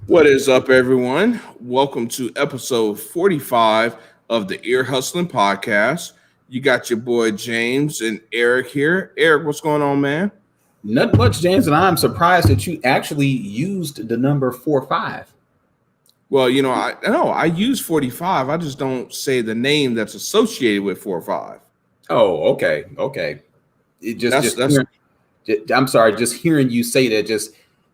What is up, everyone? Welcome to episode 45 of the Ear Hustling Podcast. You got your boy James and Eric here. Eric, what's going on, man? Not much, James, and I'm surprised that you actually used the number 45. Well, I know I use 45. I just don't say the name that's associated with 45. Oh, okay. It just, That's just, that's I'm sorry, just hearing you say that just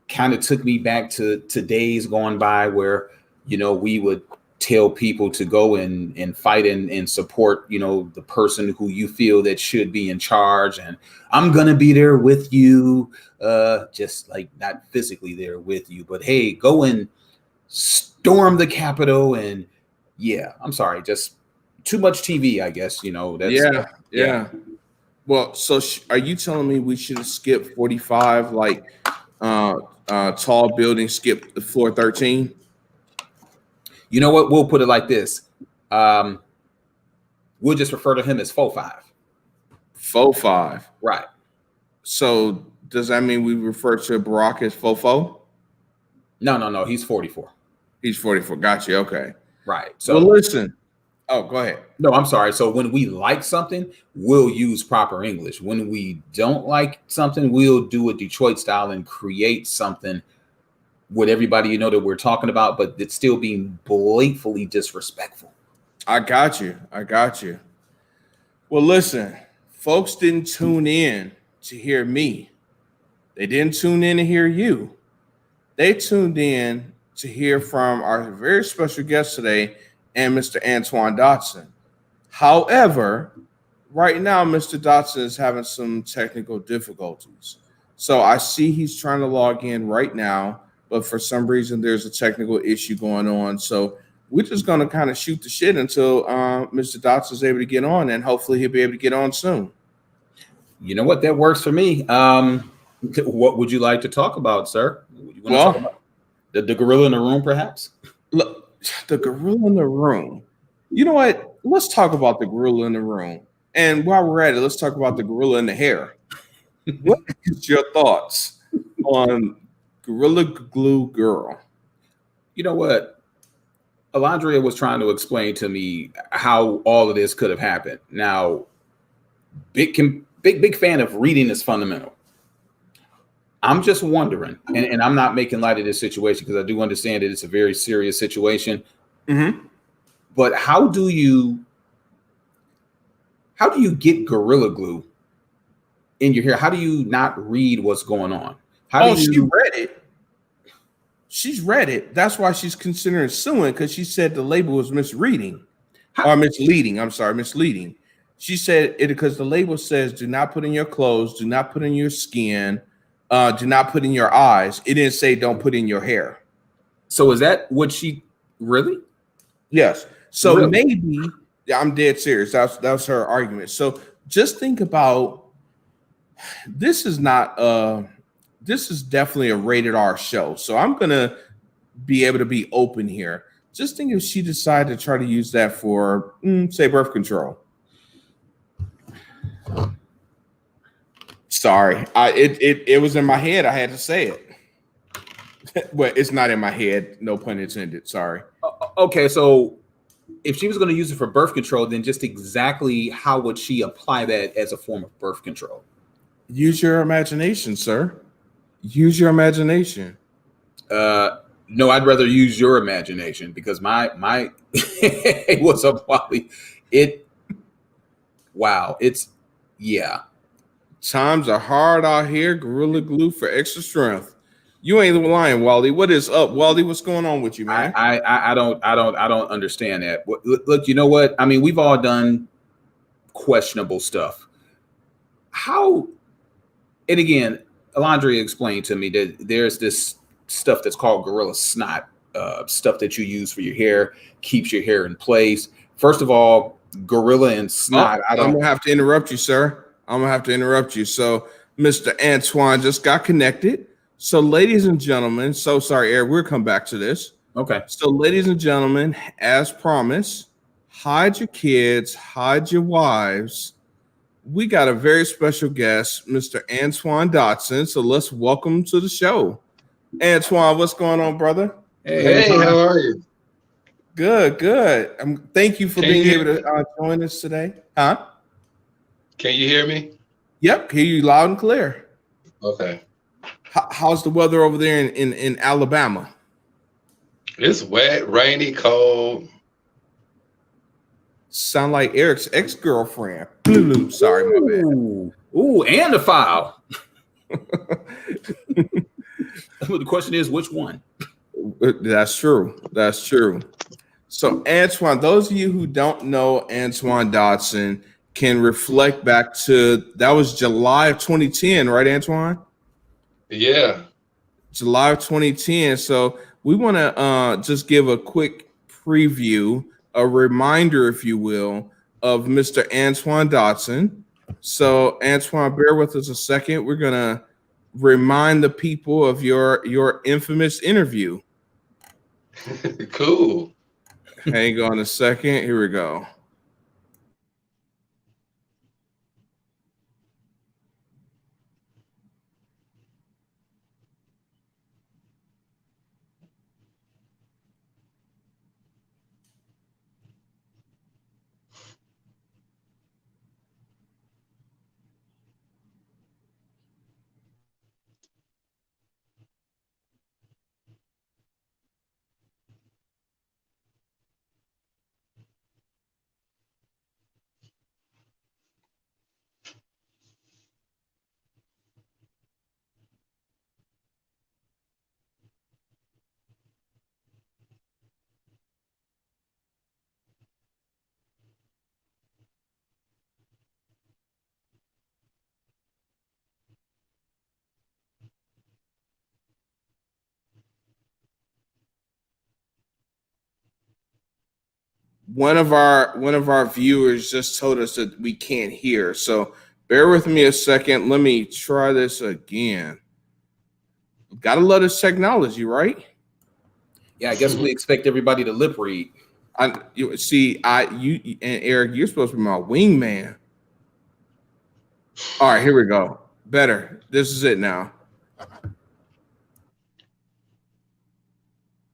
kind of took me back to days gone by where, we would tell people to go and fight and support, the person who you feel that should be in charge. And I'm going to be there with you, just like not physically there with you, but hey, go and storm the Capitol. And yeah, I'm sorry, just too much TV, I guess, that's, yeah. Well, so are you telling me we should have skipped 45, like tall building, skip the floor 13? You know what? We'll put it like this. We'll just refer to him as 45. 45. Right. So does that mean we refer to Barack as Fofo? No. He's 44. He's 44. Gotcha. Okay. Right. Well, So listen. Oh, go ahead. no, I'm sorry. So when we like something, we'll use proper English. When we don't like something, we'll do a Detroit style and create something with everybody that we're talking about, but it's still being blatantly disrespectful. I got you. Well, listen. Folks didn't tune in to hear me. They didn't tune in to hear you. They tuned in to hear from our very special guest today and Mr. Antoine Dodson. However, right now, Mr. Dodson is having some technical difficulties. So I see he's trying to log in right now, but for some reason, there's a technical issue going on. So we're just going to kind of shoot the shit until Mr. Dodson is able to get on, and hopefully he'll be able to get on soon. You know what? That works for me. What would you like to talk about, sir? You want to talk about the gorilla in the room, perhaps? Look, the gorilla in the room. You know what? Let's talk about the gorilla in the room. And while we're at it, let's talk about the gorilla in the hair. What is your thoughts on Gorilla Glue Girl? You know what? Alondria was trying to explain to me how all of this could have happened. Now, big fan of reading is fundamental. I'm just wondering, and I'm not making light of this situation because I do understand that it's a very serious situation. Mm-hmm. But how do you get Gorilla Glue in your hair? How do you not read what's going on? She read it. She's read it. That's why she's considering suing, because she said the label was misleading. I'm sorry, misleading. She said it because the label says do not put in your clothes, do not put in your skin, do not put in your eyes. It didn't say don't put in your hair. So is that what she really? Yes. So really? Maybe I'm dead serious. That's her argument. So just think about this is definitely a rated R show. So I'm gonna be able to be open here. Just think if she decided to try to use that for say birth control. Sorry, it was in my head. I had to say it. Well, it's not in my head. No pun intended. Sorry. Okay, so if she was going to use it for birth control, then just exactly how would she apply that as a form of birth control? Use your imagination, sir. Use your imagination. No, I'd rather use your imagination because my what's up, Wally? Yeah. Times are hard out here. Gorilla Glue for extra strength. You ain't lying, Wally. What is up, Wally? What's going on with you, man? I don't understand that. Look, you know what? I mean, we've all done questionable stuff. How? And again, Alondria explained to me that there's this stuff that's called Gorilla Snot, stuff that you use for your hair, keeps your hair in place. First of all, Gorilla and Snot. I'm gonna have to interrupt you, sir. So, Mr. Antoine just got connected. So, ladies and gentlemen, so sorry, Eric, we'll come back to this. Okay. So, ladies and gentlemen, as promised, hide your kids, hide your wives. We got a very special guest, Mr. Antoine Dodson. So let's welcome him to the show. Antoine, what's going on, brother? Hey, Hey, Antoine. how are you? Good, good. Thank you for Can being you able to join us today. Huh? can you hear me? Yep, hear you loud and clear. Okay. How's the weather over there in Alabama? It's wet, rainy, cold. Sound like Eric's ex-girlfriend. Sorry, my Ooh, and a file. bad. The question is, which one? That's true. That's true. So, Antoine, those of you who don't know Antoine Dodson can reflect back to that was July of 2010, right, Antoine? Yeah. July of 2010. So, we want to just give a quick preview, a reminder, if you will, of Mr. Antoine Dodson. So, Antoine, bear with us a second. We're gonna remind the people of your infamous interview. Cool. Hang on a second. Here we go. One of our viewers just told us that we can't hear. So bear with me a second. Let me try this again. Gotta love this technology, right? Yeah, I guess we expect everybody to lip read. You and Eric, you're supposed to be my wingman. All right, here we go. Better. This is it now.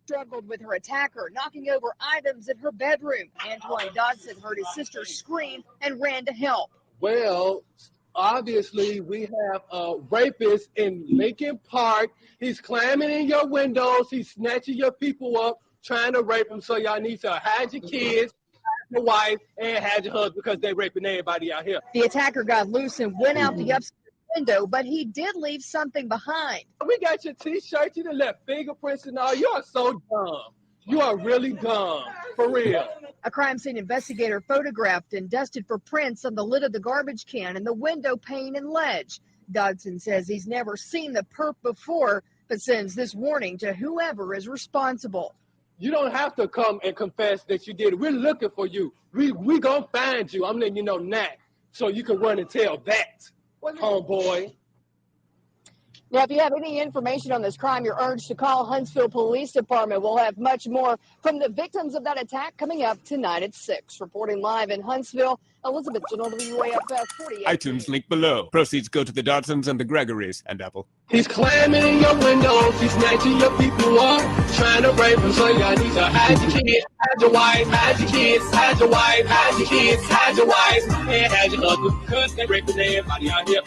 Struggled with her attacker, knocking over items in her bedroom. Antoine Dodson heard his sister scream and ran to help. Well, obviously, we have a rapist in Lincoln Park. He's climbing in your windows. He's snatching your people up, trying to rape them. So y'all need to hide your kids, hide your wife, and hide your husband because they raping everybody out here. The attacker got loose and went out the upstairs window, but he did leave something behind. We got your T-shirt. You done left fingerprints and all. You are so dumb. You are really dumb, for real. A crime scene investigator photographed and dusted for prints on the lid of the garbage can and the window pane and ledge. Dodson says he's never seen the perp before, but sends this warning to whoever is responsible. You don't have to come and confess that you did it. We're looking for you. We gonna find you. I'm letting you know now, so you can run and tell that, homeboy. Now, if you have any information on this crime, you're urged to call Huntsville Police Department. We'll have much more from the victims of that attack coming up tonight at 6. Reporting live in Huntsville, Elizabeth General, WAFS 48. iTunes link below. Proceeds go to the Dodsons and the Gregorys and Apple. He's climbing in your windows, he's snatching your people up, trying to rape them, so y'all need to hide your kids, hide your wife, hide your kids, hide your wife, hide your kids, hide your wife, and hide your husband, because they raping everybody out here.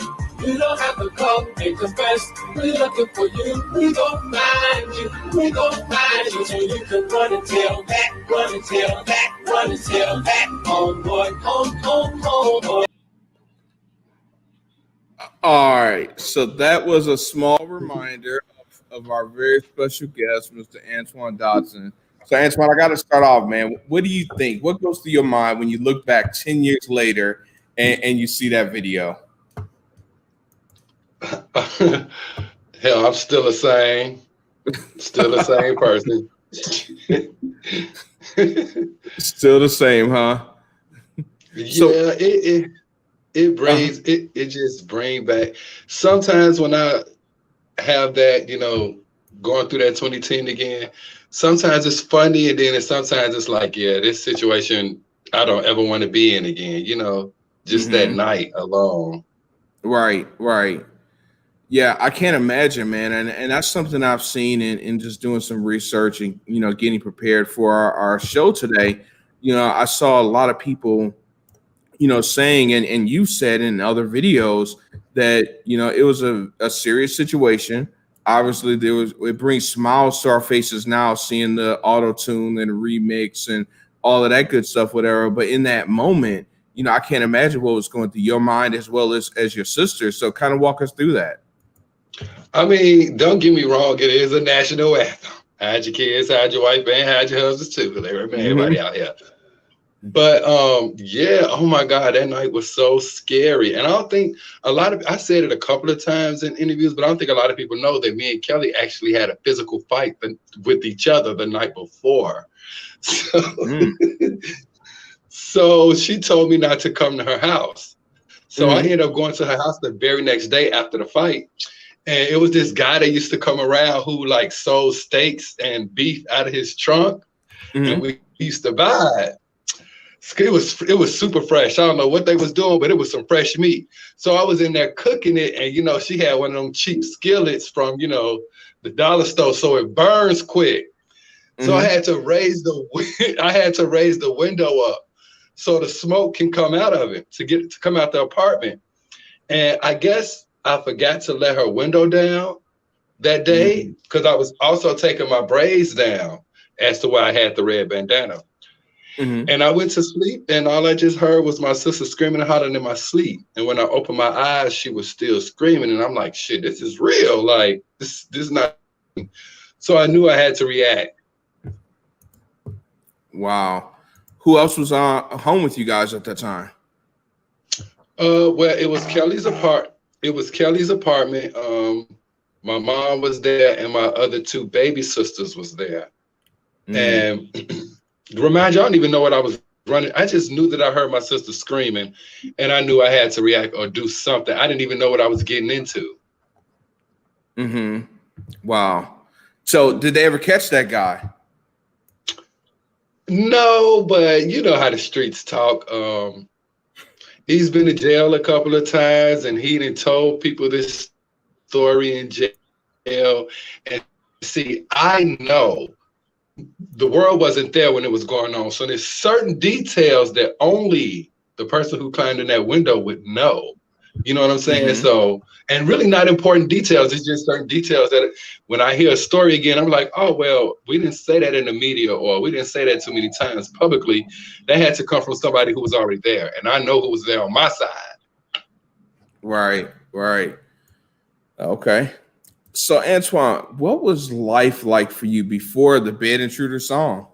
You don't have to come and confess, we're looking for you, we gon' find you, we gon' find you, so you can run and tell that, run and tell that, run and tell that, homeboy, homeboy. All right. So that was a small reminder of our very special guest, Mr. Antoine Dodson. So, Antoine, I got to start off, man. What do you think? What goes through your mind when you look back 10 years later and you see that video? Hell, I'm still the same. Still the same person. Still the same, huh? Yeah, it brings it just bring back. Sometimes when I have that, going through that 2010 again, sometimes it's funny, and then sometimes it's like, yeah, this situation I don't ever want to be in again. Just that night alone. Right. Yeah, I can't imagine, man. And that's something I've seen in just doing some research and, getting prepared for our show today. I saw a lot of people, saying, and you said in other videos that, it was a serious situation. Obviously, it brings smiles to our faces now, seeing the auto tune and remix and all of that good stuff, whatever. But in that moment, I can't imagine what was going through your mind as well as your sister. So kind of walk us through that. I mean, don't get me wrong. It is a national anthem. Hide your kids, hide your wife, and hide your husbands too, because everybody out here. But yeah, oh my God, that night was so scary. And I don't think I said it a couple of times in interviews, but I don't think a lot of people know that me and Kelly actually had a physical fight with each other the night before. So, so she told me not to come to her house. So I ended up going to her house the very next day after the fight. And it was this guy that used to come around who like sold steaks and beef out of his trunk. And we used to buy it. It was super fresh. I don't know what they was doing, but it was some fresh meat. So I was in there cooking it, and she had one of them cheap skillets from the dollar store, so it burns quick. So I had to raise the window up so the smoke can come out of it to come out the apartment. And I guess I forgot to let her window down that day because I was also taking my braids down as to why I had the red bandana. And I went to sleep, and all I just heard was my sister screaming and hollering in my sleep. And when I opened my eyes, she was still screaming, and I'm like, "Shit, this is real! Like this is not." So I knew I had to react. Wow, who else was home with you guys at that time? Well, it was Kelly's apartment. My mom was there, and my other two baby sisters was there, and. Remind you, I don't even know what I was running. I just knew that I heard my sister screaming, and I knew I had to react or do something. I didn't even know what I was getting into. Wow. So did they ever catch that guy? No, but you know how the streets talk. He's been in jail a couple of times, and he done told people this story in jail. And see, I know the world wasn't there when it was going on. So there's certain details that only the person who climbed in that window would know. You know what I'm saying? So, and really not important details. It's just certain details that when I hear a story again, I'm like, oh, well, we didn't say that in the media, or we didn't say that too many times publicly. That had to come from somebody who was already there. And I know who was there on my side. Right. Okay. So, Antoine, what was life like for you before the Bed Intruder song?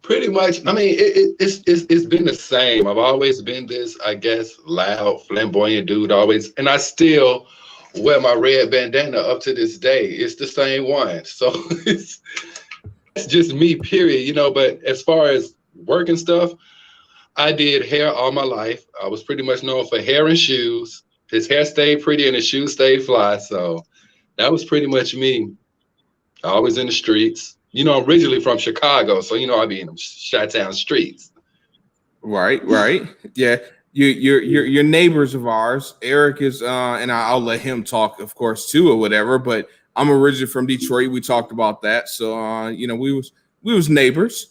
Pretty much. I mean, it's been the same. I've always been this, I guess, loud, flamboyant dude. Always, and I still wear my red bandana up to this day. It's the same one. So it's just me. Period. But as far as work and stuff. I did hair all my life. I was pretty much known for hair and shoes. His hair stayed pretty and his shoes stayed fly. So that was pretty much me. Always in the streets. I'm originally from Chicago, so I be in the Chi-Town streets. Right. Yeah. You're neighbors of ours. Eric is and I'll let him talk, of course, too, or whatever. But I'm originally from Detroit. We talked about that. So we was neighbors.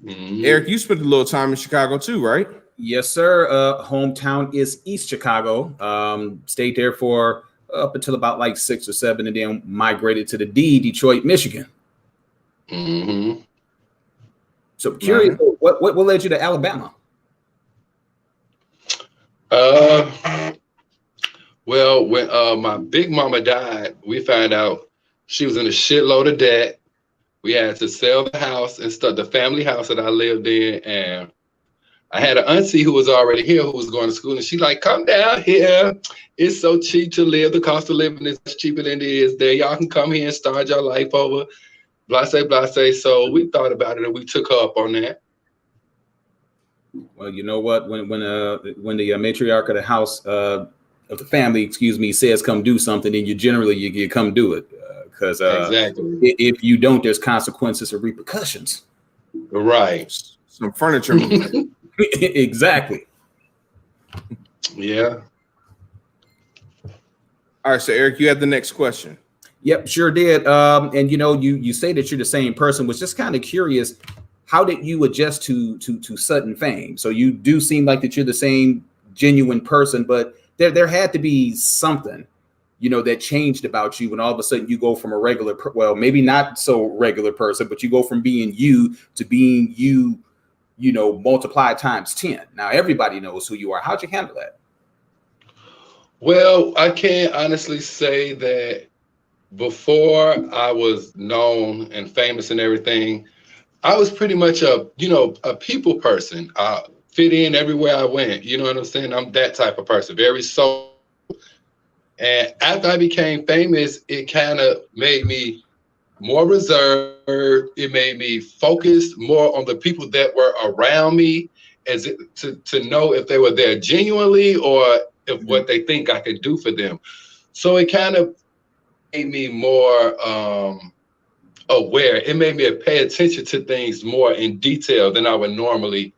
Eric, you spent a little time in Chicago too, right? Yes, sir. Hometown is East Chicago. Stayed there for up until about like 6 or 7, and then migrated to the Detroit, Michigan. So curious, what led you to Alabama? Well, when my big mama died, we found out she was in a shitload of debt. We had to sell the house and stuff, the family house that I lived in. And I had an auntie who was already here who was going to school. And she like, come down here. It's so cheap to live. The cost of living is cheaper than it is there. Y'all can come here and start your life over. Blase. So we thought about it and we took her up on that. Well, you know what? When the matriarch of the house of the family, says come do something, then you come do it. Because exactly. If you don't, there's consequences or repercussions. Right. Some furniture movement. Exactly. Yeah. All right, so Eric, you had the next question. Yep, sure did. And you say that you're the same person. Was just kind of curious, how did you adjust to sudden fame? So you do seem like that you're the same genuine person, but there had to be something, that changed about you when all of a sudden you go from a regular, well, maybe not so regular person, but you go from being you to being you, multiplied times 10. Now everybody knows who you are. How'd you handle that? Well, I can't honestly say that before I was known and famous and everything, I was pretty much a people person. I fit in everywhere I went. You know what I'm saying? I'm that type of person, very social. And after I became famous, it kind of made me more reserved. It made me focus more on the people that were around me, to know if they were there genuinely or if what they think I could do for them. So it kind of made me more aware. It made me pay attention to things more in detail than I would normally,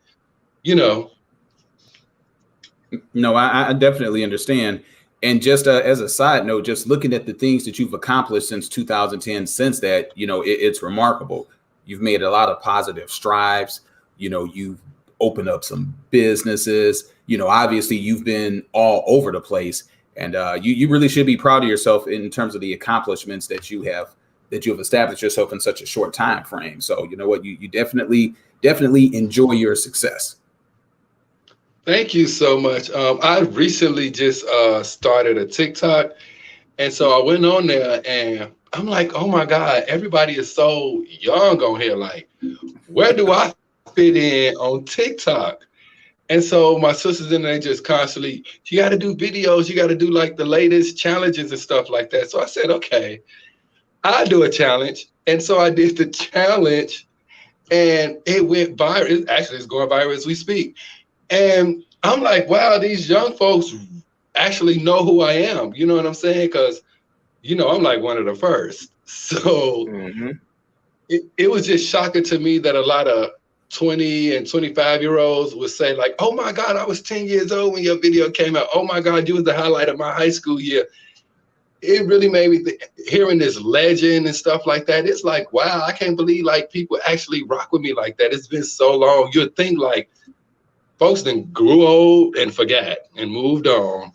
No, I definitely understand. And just as a side note, just looking at the things that you've accomplished since 2010, since that, it's remarkable. You've made a lot of positive strides. You've opened up some businesses. Obviously you've been all over the place, and you really should be proud of yourself in terms of the accomplishments that you have established yourself in such a short time frame. So you know what, you definitely enjoy your success. Thank you so much. I recently just started a TikTok, and so I went on there and I'm like, oh my God, everybody is so young on here. Like, where do I fit in on TikTok? And so my sisters and they just constantly, you got to do videos, you got to do like the latest challenges and stuff like that. So I said, okay, I'll do a challenge. And so I did the challenge, and it went viral. It's going viral as we speak. And I'm like, wow, these young folks actually know who I am. You know what I'm saying? Because, I'm like one of the first. So it was just shocking to me that a lot of 20 and 25-year-olds would say like, oh my God, I was 10 years old when your video came out. Oh my God, you was the highlight of my high school year. It really made me hearing this legend and stuff like that. It's like, wow, I can't believe like people actually rock with me like that. It's been so long. You'd think like folks then grew old and forgot and moved on.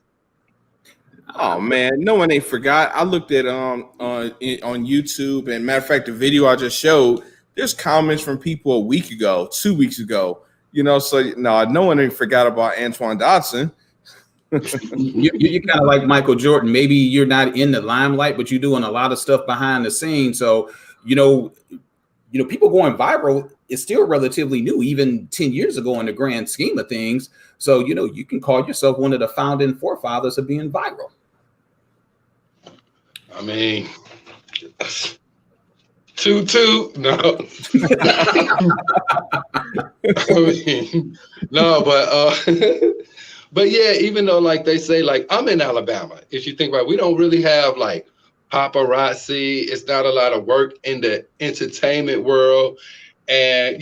Oh man, no one ain't forgot. I looked at on YouTube, and matter of fact, the video I just showed, there's comments from people a week ago, 2 weeks ago. So no one ain't forgot about Antoine Dodson. You're kind of like Michael Jordan. Maybe you're not in the limelight, but you're doing a lot of stuff behind the scenes. So people going viral is still relatively new, even 10 years ago in the grand scheme of things. So you can call yourself one of the founding forefathers of being viral. I mean, toot no. I mean, no, but yeah, even though like they say, like I'm in Alabama, if you think about it, we don't really have like paparazzi. It's not a lot of work in the entertainment world. And,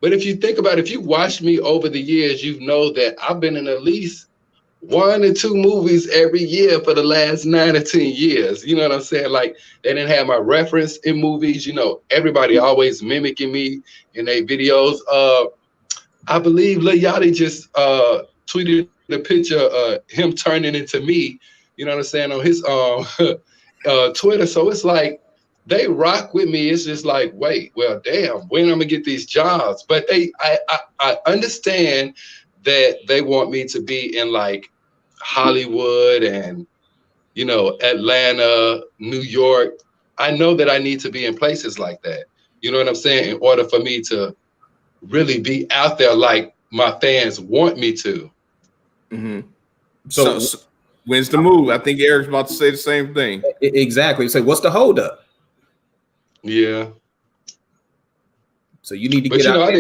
but if you think about it, if you watched me over the years, you know that I've been in at least 1 or 2 movies every year for the last 9 or 10 years. You know what I'm saying? Like they didn't have my reference in movies. Everybody always mimicking me in their videos. I believe Lil Yachty just tweeted the picture of him turning into me, you know what I'm saying, on his Twitter. So it's like they rock with me. It's just like, wait, well, damn, when I'm gonna get these jobs? But I understand that they want me to be in like Hollywood and Atlanta, New York. I know that I need to be in places like that. You know what I'm saying? In order for me to really be out there like my fans want me to. Mm-hmm. So when's the move? I think Eric's about to say the same thing. Exactly. So what's the holdup? Yeah. So you need to get out. I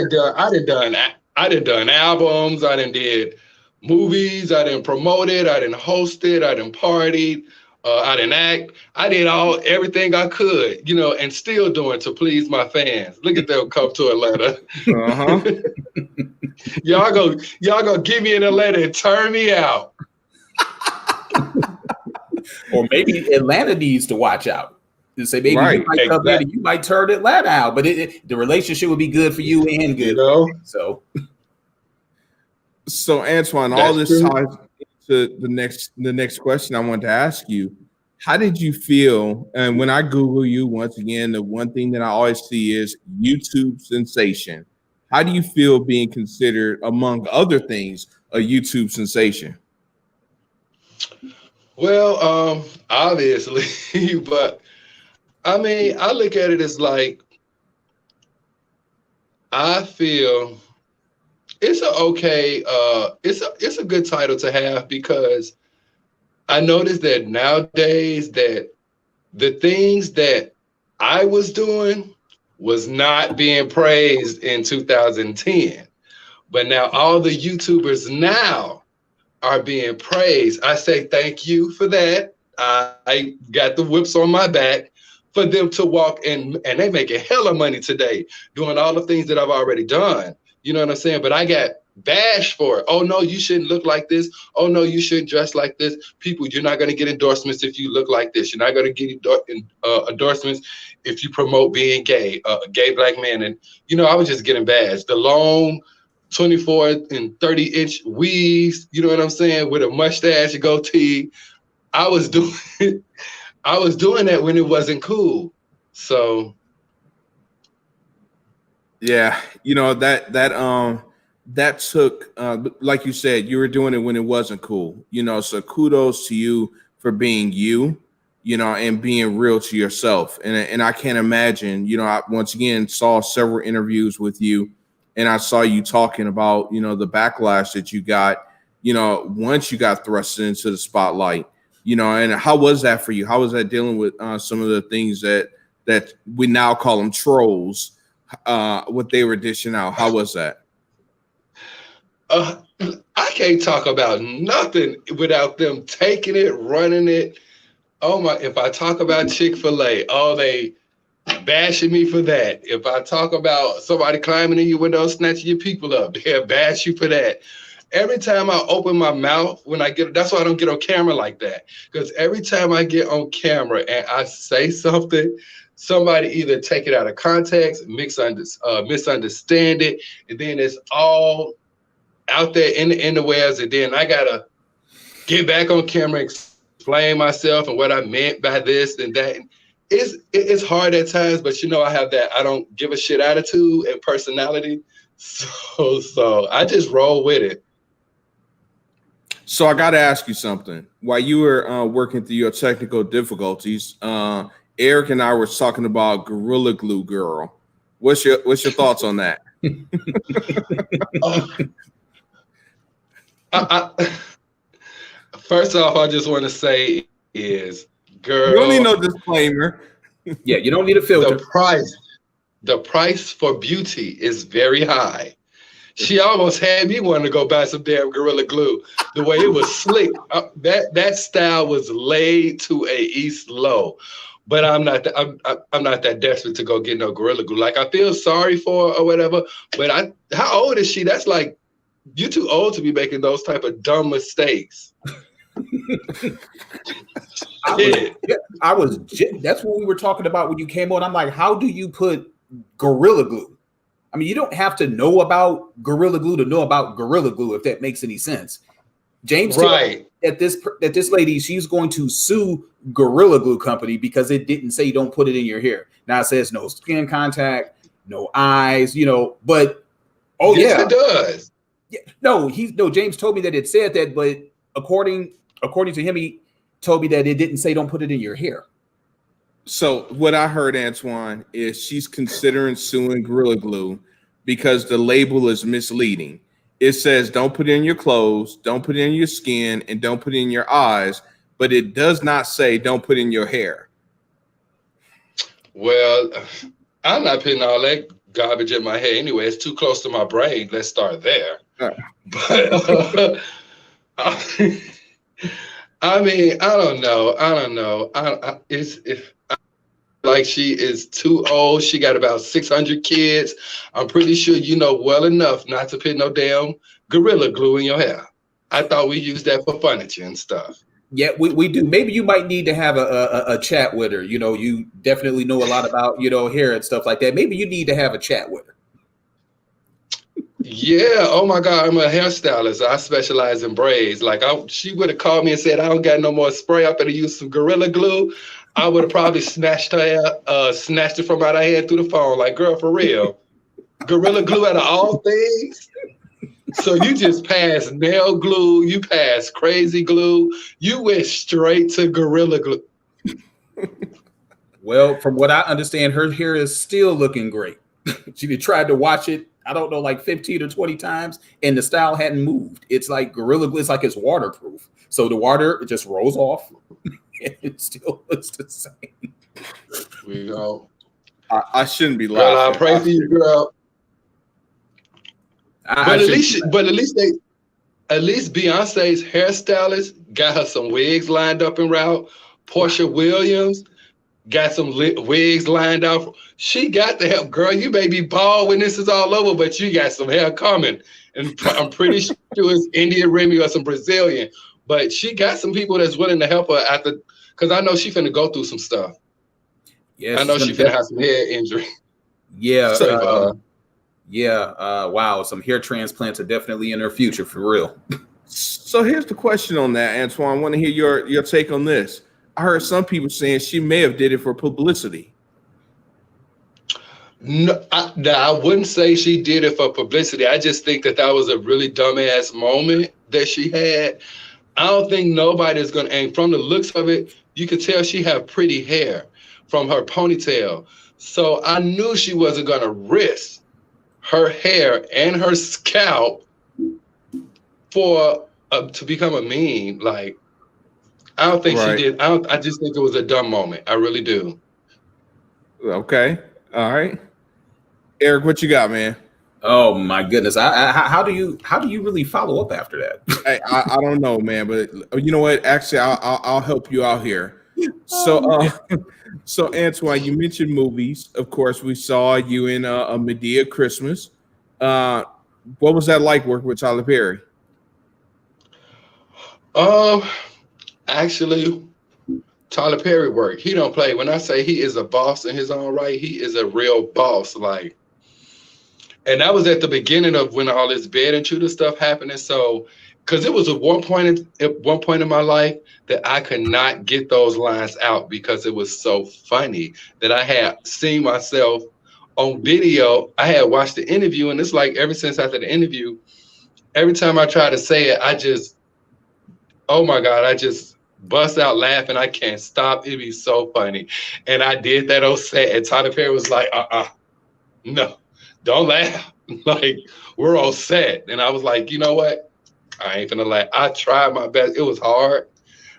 done done albums. I done did movies. I done promoted. I done hosted. I done partied. I didn't act. I did everything I could, and still doing to please my fans. Look at them come to Atlanta. Y'all go give me in a letter and turn me out. Or maybe Atlanta needs to watch out. To say maybe you might come in and you might turn Atlanta out, but the relationship would be good for you and good. So Antoine, all this ties to the next question I wanted to ask you. How did you feel? And when I Google you, once again, the one thing that I always see is YouTube sensation. How do you feel being considered, among other things, a YouTube sensation? Well, obviously, but I mean, I look at it as like, I feel it's it's a good title to have, because I noticed that nowadays that the things that I was doing was not being praised in 2010. But now all the YouTubers now are being praised. I say thank you for that. I got the whips on my back for them to walk and they making hella money today doing all the things that I've already done. You know what I'm saying? But I got bashed for it. Oh no, you shouldn't look like this. Oh no, you shouldn't dress like this. People, you're not going to get endorsements if you look like this. You're not going to get endorsements if you promote being gay, a gay black man. And you know, I was just getting bashed. The long 24 and 30-inch weaves, you know what I'm saying, with a mustache, a goatee. I was doing that when it wasn't cool. So yeah, you know, that took, like you said, you were doing it when it wasn't cool, you know, so kudos to you for being you, you know, and being real to yourself. And I can't imagine, you know, I once again saw several interviews with you, and I saw you talking about, you know, the backlash that you got, you know, once you got thrust into the spotlight, you know, and how was that for you? How was that dealing with some of the things that we now call them trolls, what they were dishing out? How was that? I can't talk about nothing without them taking it, running it. Oh my, if I talk about Chick-fil-A, oh, they bashing me for that. If I talk about somebody climbing in your window, snatching your people up, they'll bash you for that. Every time I open my mouth, that's why I don't get on camera like that. Because every time I get on camera and I say something, somebody either take it out of context, misunderstand it, and then it's all out there in the interwebs, and then I gotta get back on camera, explain myself and what I meant by this and that. It's hard at times, but you know, I have that I don't give a shit attitude and personality. So I just roll with it. So I got to ask you something. While you were working through your technical difficulties, Eric and I were talking about Gorilla Glue Girl. What's your thoughts on that? First off, I just want to say is, girl, you don't need no disclaimer. Yeah, you don't need a filter. The price for beauty is very high. She almost had me wanting to go buy some damn Gorilla Glue. The way it was slick, that style was laid to a East Low. But I'm not that desperate to go get no Gorilla Glue. Like, I feel sorry for her or whatever. But how old is she? That's like, you're too old to be making those type of dumb mistakes. That's what we were talking about when you came on. I'm like, how do you put Gorilla Glue? I mean, you don't have to know about Gorilla Glue to know about Gorilla Glue, if that makes any sense. James, right? That this lady, she's going to sue Gorilla Glue Company because it didn't say don't put it in your hair. Now it says no skin contact, no eyes, you know. But yes, it does. Yeah, no, James told me that it said that, but according to him, he told me that it didn't say don't put it in your hair. So what I heard, Antoine, is she's considering suing Gorilla Glue because the label is misleading. It says don't put it in your clothes, don't put it in your skin, and don't put it in your eyes, but it does not say don't put it in your hair. Well, I'm not putting all that garbage in my hair anyway. It's too close to my brain. Let's start there. But I mean, I don't know. like she is too old. She got about 600 kids. I'm pretty sure you know well enough not to put no damn Gorilla Glue in your hair. I thought we used that for furniture and stuff. Yeah, we do. Maybe you might need to have a chat with her. You know, you definitely know a lot about, you know, hair and stuff like that. Maybe you need to have a chat with her. Yeah. Oh my God, I'm a hairstylist. I specialize in braids. Like, she would have called me and said, "I don't got no more spray. I'm gonna use some Gorilla Glue." I would have probably snatched her hair, snatched it from out her head through the phone. Like, girl, for real, Gorilla Glue out of all things. So you just passed nail glue, you passed crazy glue, you went straight to Gorilla Glue. Well, from what I understand, her hair is still looking great. She tried to watch it, I don't know, like 15 or 20 times, and the style hadn't moved. It's like Gorilla Glue, it's like it's waterproof. So the water just rolls off, and it still looks the same. We go. I shouldn't be laughing. Girl, I pray for you, girl. But at least Beyonce's hairstylist got her some wigs lined up en route. Portia Williams got some wigs lined up. She got the help, girl. You may be bald when this is all over, but you got some hair coming. And I'm pretty sure it's Indian Remy or some Brazilian. But she got some people that's willing to help her after, because I know she finna go through some stuff. Yeah, I know she finna have some hair injury. Yeah. Wow. Some hair transplants are definitely in her future, for real. So here's the question on that, Antoine. I want to hear your take on this. I heard some people saying she may have did it for publicity. No, I wouldn't say she did it for publicity. I just think that was a really dumbass moment that she had. I don't think nobody's gonna. And from the looks of it, you could tell she had pretty hair from her ponytail. So I knew she wasn't gonna risk her hair and her scalp for to become a meme. Like, I don't think she did. I just think it was a dumb moment. I really do. Okay. All right. Eric, what you got, man? Oh my goodness. How do you really follow up after that? I don't know, man, but you know what? Actually, I'll help you out here. So Antoine, you mentioned movies. Of course, we saw you in a Medea Christmas. What was that like working with Tyler Perry? Actually, Tyler Perry work. He don't play. When I say he is a boss in his own right, he is a real boss. Like, and that was at the beginning of when all this bed intruder stuff happening. So, because it was at one point in my life that I could not get those lines out because it was so funny that I had seen myself on video. I had watched the interview, and it's like ever since after the interview, every time I try to say it, I just, oh my God, I just bust out laughing. I can't stop. It'd be so funny. And I did that on set, and Tyler Perry was like, no, don't laugh. Like, we're all set. And I was like, you know what? I ain't gonna laugh. I tried my best. It was hard.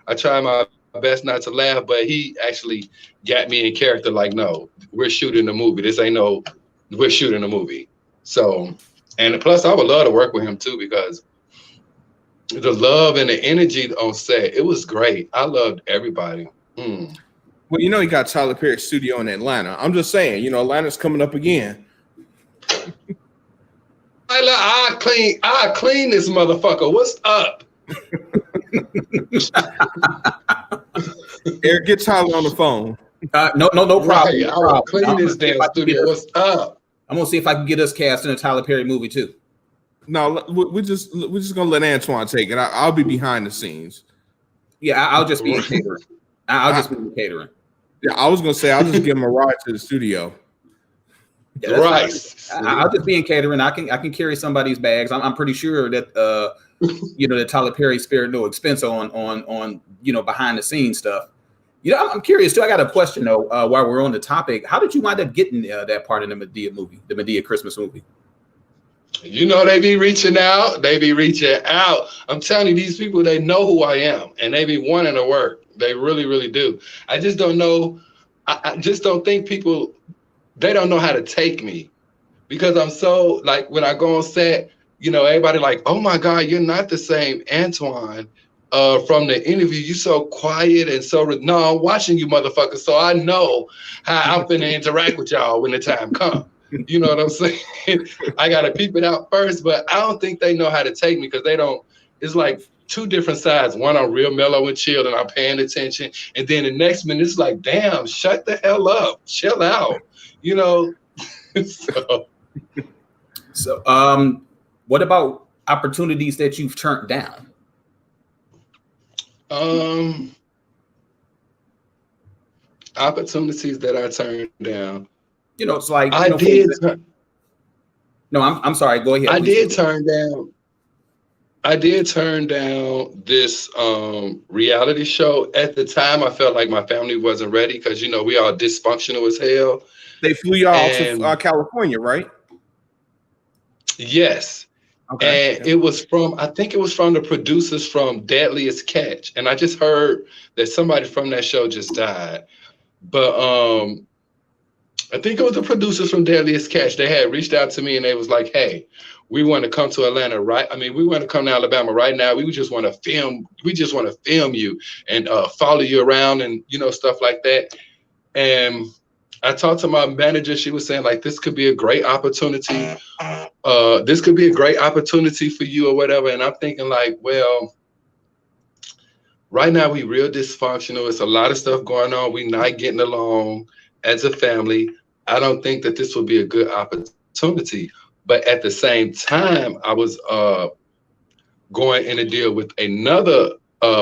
I tried my best not to laugh, but he actually got me in character. Like, no, we're shooting a movie. We're shooting a movie. So, and plus I would love to work with him too, because the love and the energy on set, it was great. I loved everybody. Well, you know, he got Tyler Perry studio in Atlanta. I'm just saying, you know, Atlanta's coming up again. I clean this motherfucker. What's up? Eric, get Tyler on the phone. No problem. Right, I will clean this damn studio. What's up? I'm gonna see if I can get us cast in a Tyler Perry movie too. No, we're just gonna let Antoine take it. I'll be behind the scenes. Yeah, I'll just be in catering. I'll just be in catering. Yeah, I was gonna say I'll just give him a ride to the studio. Yeah, right. I'll just be in catering. I can carry somebody's bags. I'm pretty sure that you know, that Tyler Perry spared no expense on you know, behind the scenes stuff. You know, I'm curious too. I got a question though. While we're on the topic, how did you wind up getting that part in the Medea movie, the Medea Christmas movie? You know, they be reaching out. I'm telling you, these people, they know who I am, and they be wanting to work. They really, really do. I just don't know. I just don't think people, they don't know how to take me, because I'm so, like, when I go on set, you know, everybody like, oh my God, you're not the same Antoine from the interview, you so quiet and so no, I'm watching you motherfuckers, so I know how I'm finna interact with y'all when the time comes. You know what I'm saying? I gotta peep it out first, but I don't think they know how to take me because they don't. It's like two different sides. One, I'm real mellow and chill and I'm paying attention, and then the next minute it's like, damn, shut the hell up, chill out. You know. So, what about opportunities that you've turned down? Opportunities that I turned down. You know, it's like I did. No, I'm sorry. Go ahead. I did turn down this reality show. At the time, I felt like my family wasn't ready because you know we all dysfunctional as hell. They flew y'all to California, right? Yes. Okay. And it was from, I think it was from the producers from Deadliest Catch. And I just heard that somebody from that show just died. But I think it was the producers from Deadliest Catch. They had reached out to me and they was like, hey, we want to come to Atlanta, right? I mean, we want to come to Alabama right now. We just want to film. We just want to film you and follow you around and, you know, stuff like that. And I talked to my manager. She was saying like, this could be a great opportunity. This could be a great opportunity for you or whatever. And I'm thinking like, well, right now we real dysfunctional. It's a lot of stuff going on. We not getting along as a family. I don't think that this would be a good opportunity. But at the same time, I was going in a deal with another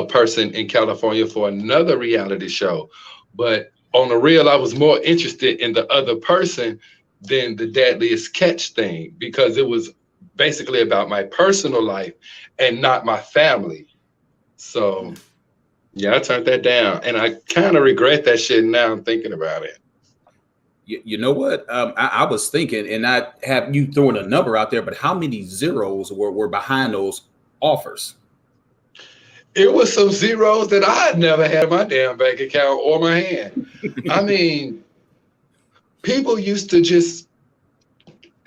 person in California for another reality show. But on the real, I was more interested in the other person than the Deadliest Catch thing because it was basically about my personal life and not my family. So, yeah, I turned that down. And I kind of regret that shit now I'm thinking about it. You know what? I was thinking, and I have you throwing a number out there, but how many zeros were behind those offers? It was some zeros that I had never had in my damn bank account or my hand. I mean, people used to just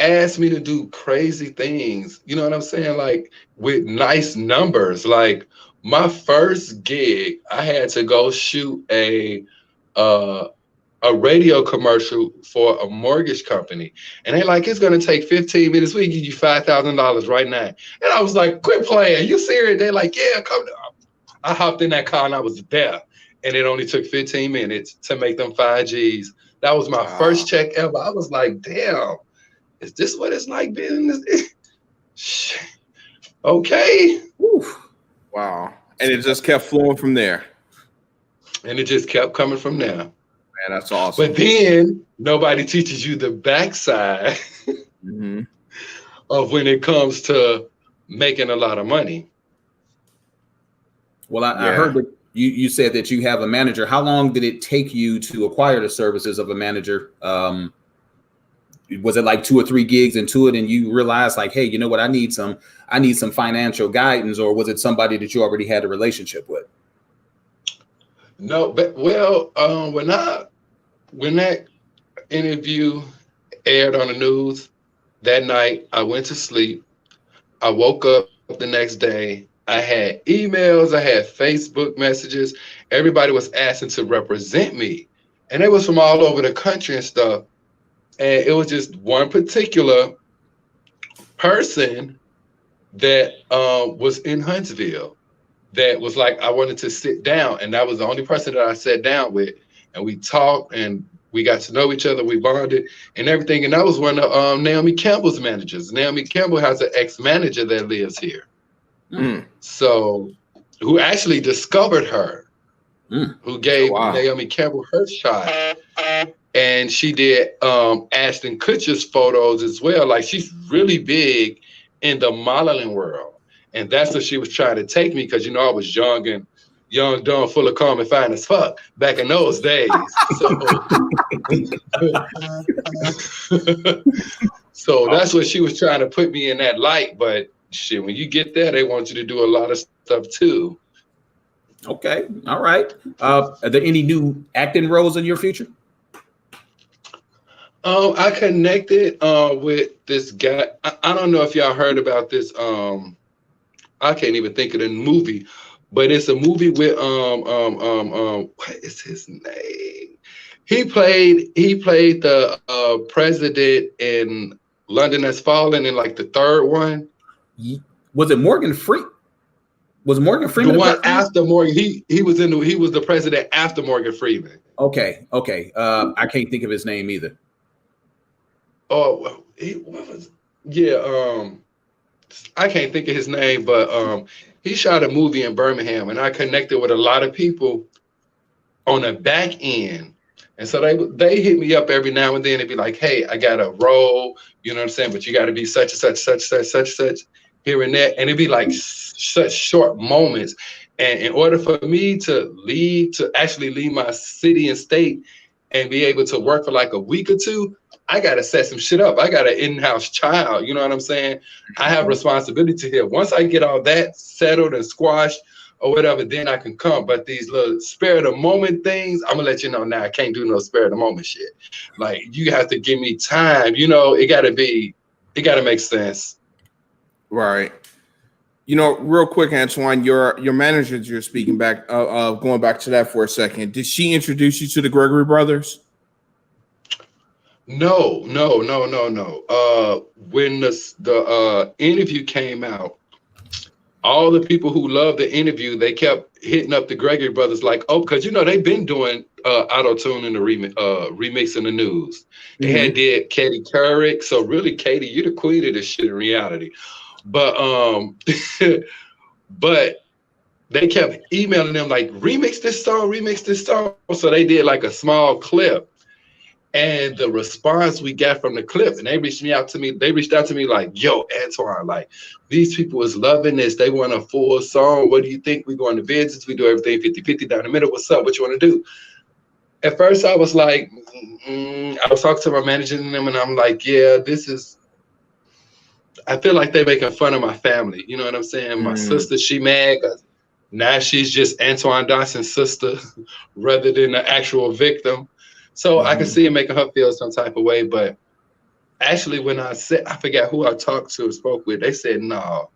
ask me to do crazy things. You know what I'm saying? Like with nice numbers. Like my first gig, I had to go shoot a radio commercial for a mortgage company. And they're like, it's going to take 15 minutes. We give you $5,000 right now. And I was like, quit playing. You serious? They're like, yeah, come down. I hopped in that car and I was there. And it only took 15 minutes to make them 5 Gs. That was my first check ever. I was like, damn, is this what it's like being in this? Okay. Oof. Wow. And it just kept flowing from there. And it just kept coming from there. Man, that's awesome. But then nobody teaches you the backside of when it comes to making a lot of money. Well, I heard that you said that you have a manager. How long did it take you to acquire the services of a manager? Was it like 2 or 3 gigs into it and you realized like, hey, you know what, I need some financial guidance, or was it somebody that you already had a relationship with? No, but well, when that interview aired on the news that night, I went to sleep. I woke up the next day. I had emails, I had Facebook messages. Everybody was asking to represent me. And it was from all over the country and stuff. And it was just one particular person that was in Huntsville that was like, I wanted to sit down. And that was the only person that I sat down with. And we talked and we got to know each other. We bonded and everything. And that was one of Naomi Campbell's managers. Naomi Campbell has an ex-manager that lives here. So who actually discovered her, who gave Naomi Campbell her shot. And she did Ashton Kutcher's photos as well. Like she's really big in the modeling world. And that's what she was trying to take me because, you know, I was young, dumb, full of calm and fine as fuck back in those days. So that's what she was trying to put me in that light. But shit, when you get there, they want you to do a lot of stuff too. Okay. All right. Are there any new acting roles in your future? I connected with this guy. I don't know if y'all heard about this. I can't even think of the movie, but it's a movie with what is his name? He played the president in London Has Fallen in like the third one. Was it Morgan Freeman? Was Morgan Freeman The the one president? after Morgan, he was the president after Morgan Freeman. Okay. I can't think of his name either. Oh, I can't think of his name, but he shot a movie in Birmingham, and I connected with a lot of people on the back end. And so they hit me up every now and then and be like, hey, I got a role, you know what I'm saying? But you got to be such and such, here and there. And it'd be like such short moments. And in order for me to actually leave my city and state and be able to work for like a week or two, I got to set some shit up. I got an in-house child, you know what I'm saying? I have responsibility here. Once I get all that settled and squashed or whatever, then I can come. But these little spare of the moment things, I'm gonna let you know now, I can't do no spare of the moment shit. Like, you have to give me time, you know, it gotta make sense. Right. You know, real quick, Antoine, your manager you're speaking back, going back to that for a second. Did she introduce you to the Gregory brothers? No. When the interview came out, all the people who loved the interview, they kept hitting up the Gregory brothers like, oh, because you know they've been doing auto-tune in the remixing the news. They had did Katie Couric, so really, Katie, you're the queen of this shit in reality. But but they kept emailing them like, remix this song. So they did like a small clip. And the response we got from the clip, and they reached out to me like, yo, Antoine, like, these people is loving this. They want a full song. What do you think? We go into business. We do everything 50-50 down the middle. What's up? What you want to do? At first, I was like, I was talking to my manager and them, and I'm like, yeah, I feel like they're making fun of my family. You know what I'm saying? My sister, she mad because now she's just Antoine Dodson's sister rather than the actual victim. So I can see it making her feel some type of way. But actually, when I forgot who I talked to and spoke with, they said no.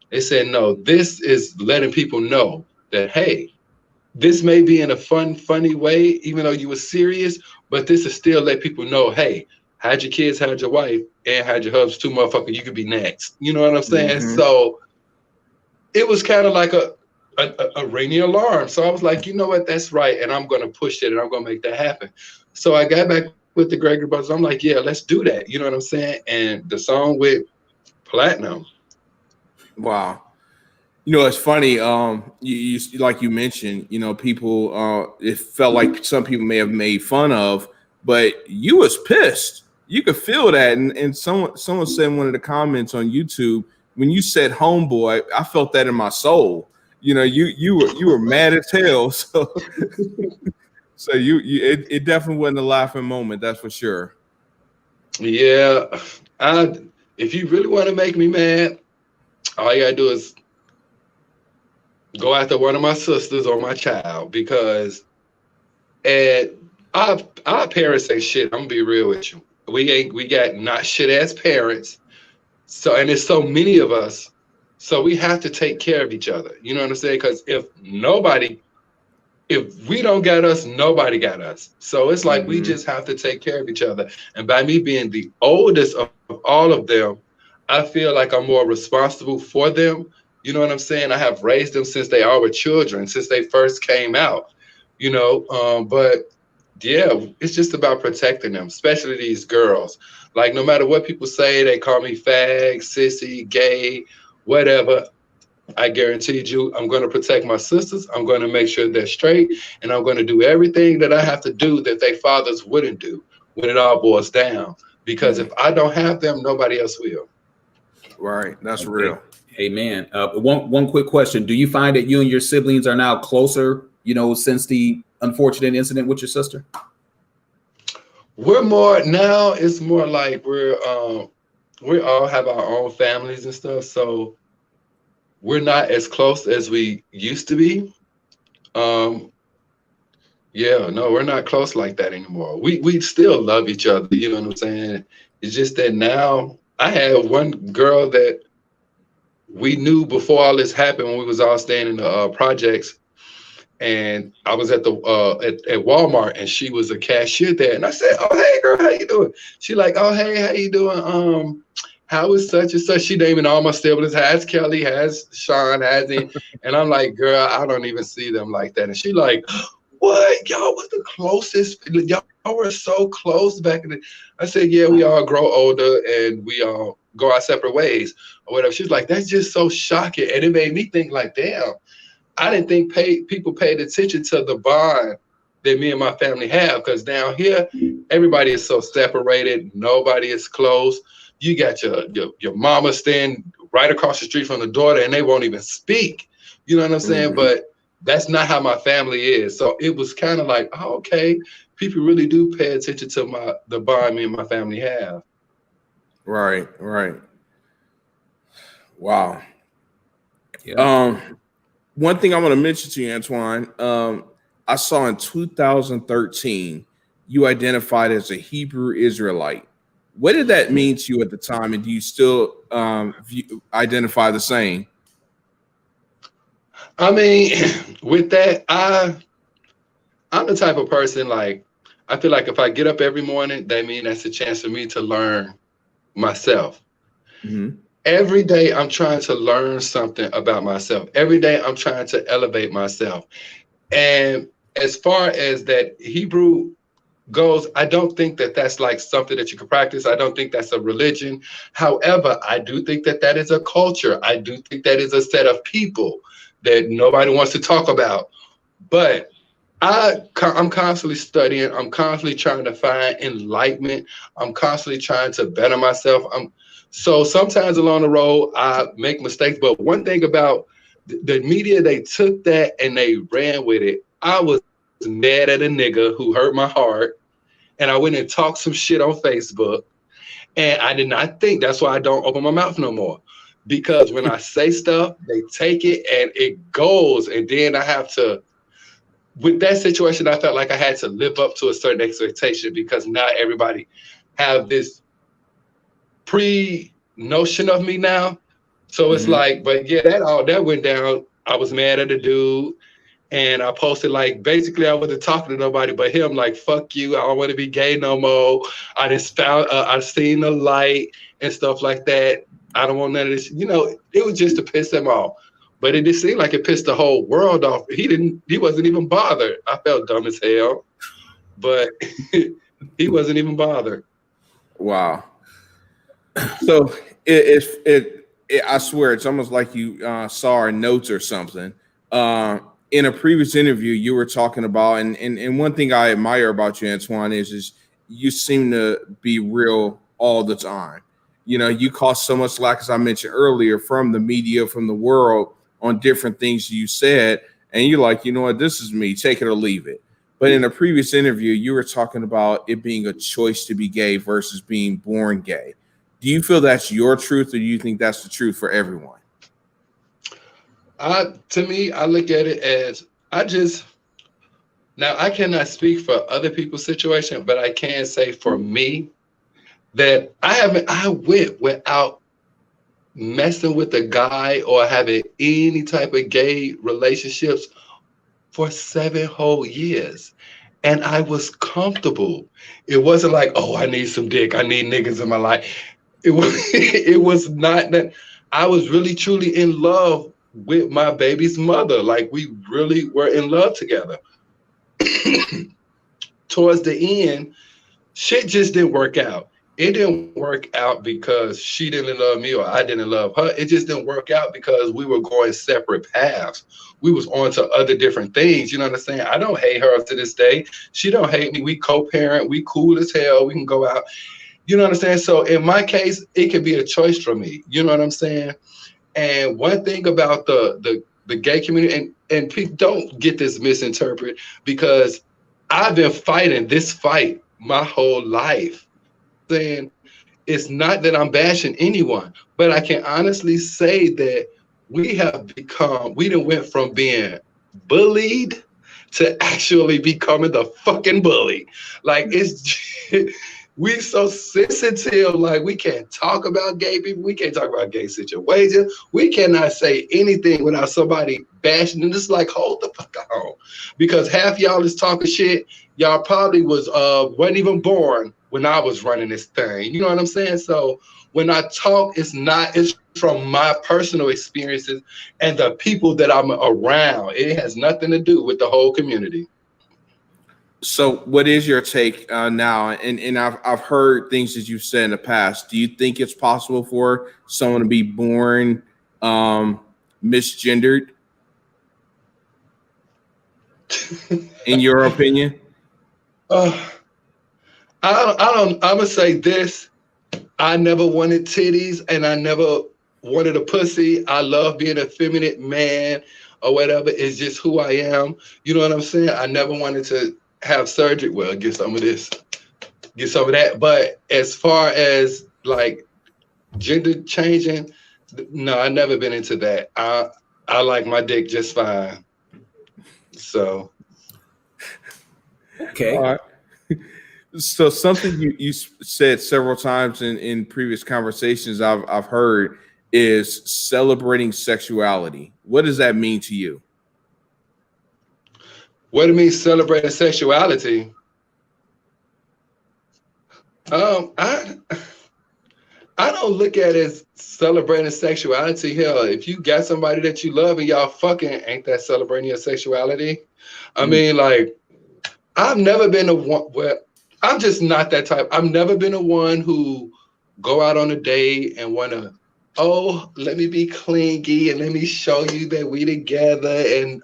They said no. This is letting people know that, hey, this may be in a funny way, even though you were serious, but this is still let people know, hey, hide your kids, hide your wife, and hide your hubs too, motherfucker. You could be next. You know what I'm saying? So it was kind of like a ringing alarm. So I was like, you know what? That's right. And I'm going to push it and I'm going to make that happen. So I got back with the Gregory brothers. I'm like, yeah, let's do that. You know what I'm saying? And the song with Platinum. Wow. You know, it's funny. You like you mentioned, you know, people, it felt like some people may have made fun of, but you was pissed. You could feel that. And someone said in one of the comments on YouTube, when you said homeboy, I felt that in my soul. You know, you were mad as hell. So so it definitely wasn't a laughing moment, that's for sure. Yeah. If you really want to make me mad, all you gotta do is go after one of my sisters or my child, because our parents ain't shit. I'm gonna be real with you. We got not shit ass parents. So, and there's so many of us. So we have to take care of each other. You know what I'm saying? Because if we don't got us, nobody got us. So it's like we just have to take care of each other. And by me being the oldest of all of them, I feel like I'm more responsible for them. You know what I'm saying? I have raised them since they all were children, since they first came out, you know. But yeah, it's just about protecting them, especially these girls. Like, no matter what people say, they call me fag, sissy, gay, whatever. I guarantee you, I'm going to protect my sisters. I'm going to make sure they're straight, and I'm going to do everything that I have to do that their fathers wouldn't do when it all boils down. Because if I don't have them, nobody else will. Right, that's real. Amen. One quick question: do you find that you and your siblings are now closer, you know, since the unfortunate incident with your sister? We're more now. It's more like we all have our own families and stuff, so we're not as close as we used to be. Yeah, no, we're not close like that anymore. We still love each other, you know what I'm saying? It's just that now I have one girl that we knew before all this happened when we was all staying in the projects, and I was at the at Walmart, and she was a cashier there, and I said, "Oh, hey girl, how you doing?" She like, "Oh, hey, how you doing? How is such and such?" She naming all my siblings. Has Kelly, has Sean, has he, and I'm like, "Girl, I don't even see them like that." And she like, "What? Y'all was the closest. Y'all were so close back in the." I said, "Yeah, we all grow older and we all go our separate ways or whatever." She's like, "That's just so shocking," and it made me think like, "Damn, I didn't think people paid attention to the bond that me and my family have, because down here everybody is so separated. Nobody is close. You got your mama standing right across the street from the daughter, and they won't even speak. You know what I'm saying? But that's not how my family is. So it was kind of like, oh, okay, people really do pay attention to the bond me and my family have. Right, right. Wow. Yeah. One thing I want to mention to you, Antoine, I saw in 2013 you identified as a Hebrew Israelite. What did that mean to you at the time, and do you still identify the same? I mean, with that, I'm the type of person, like, I feel like if I get up every morning, that means that's a chance for me to learn myself. Mm-hmm. Every day I'm trying to learn something about myself. Every day I'm trying to elevate myself. And as far as that Hebrew goes, I don't think that that's like something that you can practice. I don't think that's a religion. However, I do think that that is a culture. I do think that is a set of people that nobody wants to talk about. But I'm constantly studying. I'm constantly trying to find enlightenment. I'm constantly trying to better myself. So sometimes along the road, I make mistakes. But one thing about the media, they took that and they ran with it. I was mad at a nigga who hurt my heart, and I went and talked some shit on Facebook. And I did not think, that's why I don't open my mouth no more. Because when I say stuff, they take it and it goes. And then I have to, with that situation, I felt like I had to live up to a certain expectation, because not everybody have this pre-notion of me now. So it's like, but yeah, that went down. I was mad at the dude, and I posted, like, basically I wasn't talking to nobody but him, like, fuck you, I don't want to be gay no more. I just found I seen the light and stuff like that. I don't want none of this. It was just to piss him off. But it just seemed like it pissed the whole world off. He wasn't even bothered. I felt dumb as hell, but he wasn't even bothered. Wow. So I swear it's almost like you saw our notes or something. In a previous interview, you were talking about, and one thing I admire about you, Antoine, is you seem to be real all the time. You caught so much slack, as I mentioned earlier, from the media, from the world, on different things you said, and you're like, you know what, this is me, take it or leave it. But in a previous interview, you were talking about it being a choice to be gay versus being born gay. Do you feel that's your truth, or do you think that's the truth for everyone? To me, I look at it as, now I cannot speak for other people's situation, but I can say for me that I went without messing with a guy or having any type of gay relationships for 7 whole years. And I was comfortable. It wasn't like, oh, I need some dick, I need niggas in my life. It was not that. I was really truly in love with my baby's mother. Like, we really were in love together. Towards the end, shit just didn't work out. It didn't work out because she didn't love me or I didn't love her. It just didn't work out because we were going separate paths. We was on to other different things. You know what I'm saying? I don't hate her to this day. She don't hate me. We co-parent. We cool as hell. We can go out. You know what I'm saying? So in my case, it could be a choice for me. You know what I'm saying? And one thing about the gay community, and people don't get this misinterpreted, because I've been fighting this fight my whole life. Saying it's not that I'm bashing anyone, but I can honestly say that we done went from being bullied to actually becoming the fucking bully. Like, we so sensitive, like we can't talk about gay people, we can't talk about gay situations, we cannot say anything without somebody bashing, and it's like, hold the fuck on, because half y'all is talking shit. Y'all probably wasn't even born when I was running this thing. You know what I'm saying? So when I talk, it's from my personal experiences and the people that I'm around. It has nothing to do with the whole community. So, what is your take now? And I've heard things that you've said in the past. Do you think it's possible for someone to be born misgendered? In your opinion? I don't. I'm gonna say this. I never wanted titties, and I never wanted a pussy. I love being a feminine man or whatever. It's just who I am. You know what I'm saying? I never wanted to have surgery. Well, get some of this, get some of that. But as far as like gender changing, no, I never been into that. I like my dick just fine. So. Okay. All right. So something you said several times in previous conversations I've heard is celebrating sexuality. What does that mean to you? What do you mean celebrating sexuality? I don't look at it as celebrating sexuality. Hell, if you got somebody that you love and y'all fucking, ain't that celebrating your sexuality? I mean, like, I've never been a one. Well, I'm just not that type. I've never been a one who go out on a date and want to, oh, let me be clingy and let me show you that we together. And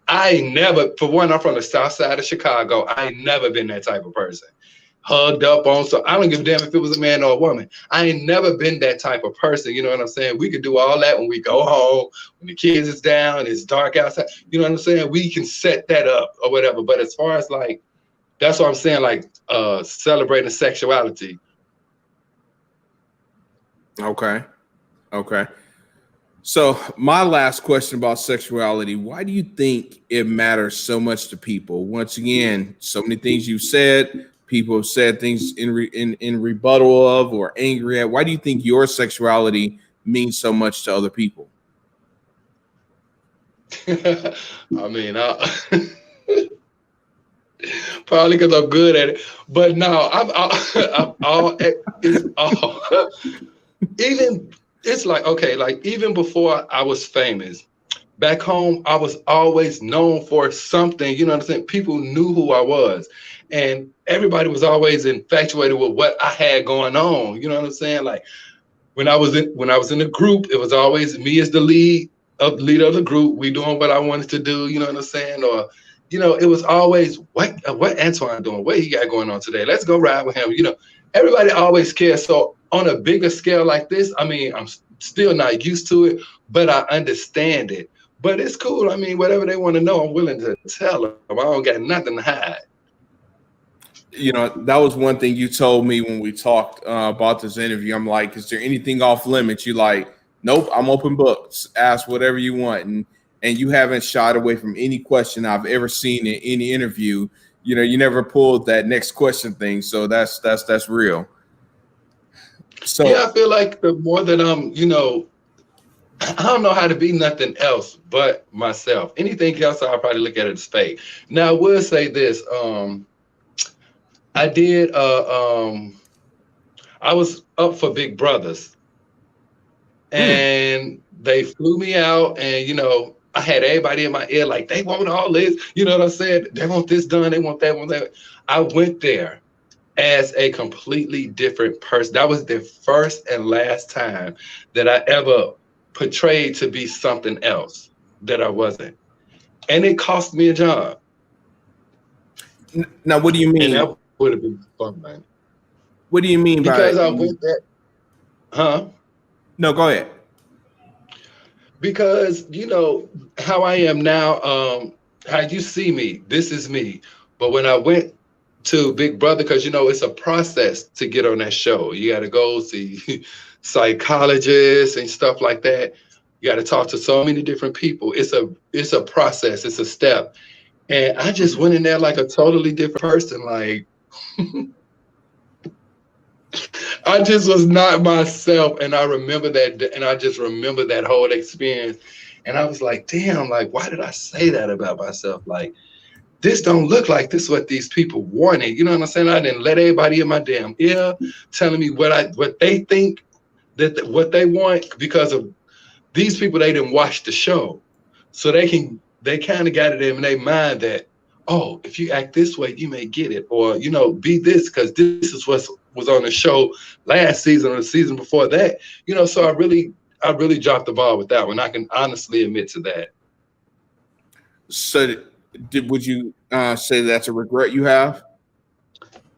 I ain't never, for one, I'm from the south side of Chicago. I ain't never been that type of person. Hugged up on, so I don't give a damn if it was a man or a woman. I ain't never been that type of person. You know what I'm saying? We could do all that when we go home, when the kids is down, it's dark outside. You know what I'm saying? We can set that up or whatever. But as far as like, that's what I'm saying, like celebrating sexuality. Okay. So my last question about sexuality, why do you think it matters so much to people? Once again, so many things you've said, people have said things in rebuttal of or angry at. Why do you think your sexuality means so much to other people? I mean, probably because I'm good at it, but no, I'm all it's all even. It's like, okay, like even before I was famous, back home, I was always known for something. You know what I'm saying? People knew who I was, and everybody was always infatuated with what I had going on. You know what I'm saying? Like when I was in the group, it was always me as the leader of the group. We doing what I wanted to do. You know what I'm saying? Or you know, it was always what Antoine doing? What he got going on today? Let's go ride with him. You know, everybody always cares. So on a bigger scale like this, I mean, I'm still not used to it, but I understand it. But it's cool. I mean, whatever they want to know, I'm willing to tell them. I don't got nothing to hide. You know, that was one thing you told me when we talked about this interview. I'm like, is there anything off limits? You like, nope, I'm open books. Ask whatever you want. And you haven't shied away from any question I've ever seen in any interview. You know, you never pulled that next question thing. So that's real. So yeah, I feel like the more that I'm, you know, I don't know how to be nothing else but myself. Anything else, I'll probably look at it as fake. Now, I will say this. I did, I was up for Big Brothers. And they flew me out, and, you know, I had everybody in my ear like, they want all this. You know what I'm saying? They want this done. They want that one. I went there as a completely different person. That was the first and last time that I ever portrayed to be something else that I wasn't. And it cost me a job. Now, what do you mean? And that would have been fun, man. What do you mean because by I went there? Huh? No, go ahead. Because, you know, how I am now, how you see me, this is me. But when I went to Big Brother, because, you know, it's a process to get on that show. You got to go see psychologists and stuff like that. You got to talk to so many different people. It's a process. It's a step. And I just went in there like a totally different person. Like, I just was not myself, and I remember that, and I just remember that whole experience, and I was like, damn, like, why did I say that about myself? Like, this don't look like this is what these people wanted. You know what I'm saying? I didn't let everybody in my damn ear telling me what they think what they want, because of these people. They didn't watch the show, so they kind of got it in their mind that, oh, if you act this way, you may get it, or be this because this is what was on the show last season or the season before that. So I really dropped the ball with that one. I can honestly admit to that. So, would you say that's a regret you have?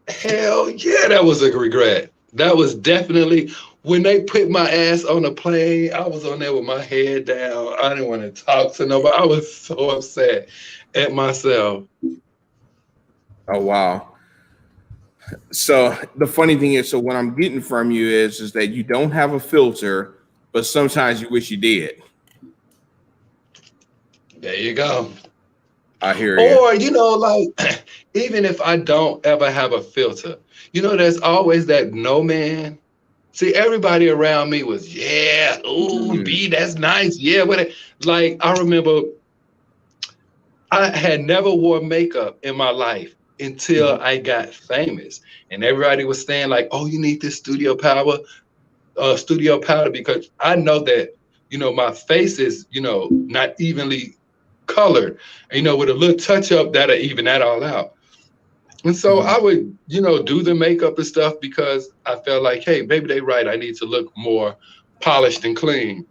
Hell yeah, that was a regret. That was definitely when they put my ass on a plane. I was on there with my head down. I didn't want to talk to nobody. I was so upset at myself. Oh wow. So the funny thing is, so what I'm getting from you is that you don't have a filter, but sometimes you wish you did. There you go. I hear you. Or, like, even if I don't ever have a filter, there's always that no man. See, everybody around me was, yeah, ooh, B, that's nice. Yeah, like, I remember I had never wore makeup in my life until I got famous. And everybody was saying, like, oh, you need this studio powder, because I know that, my face is, not evenly colored, with a little touch up that'll even that all out. And so I would, do the makeup and stuff because I felt like, hey, maybe they're right. I need to look more polished and clean.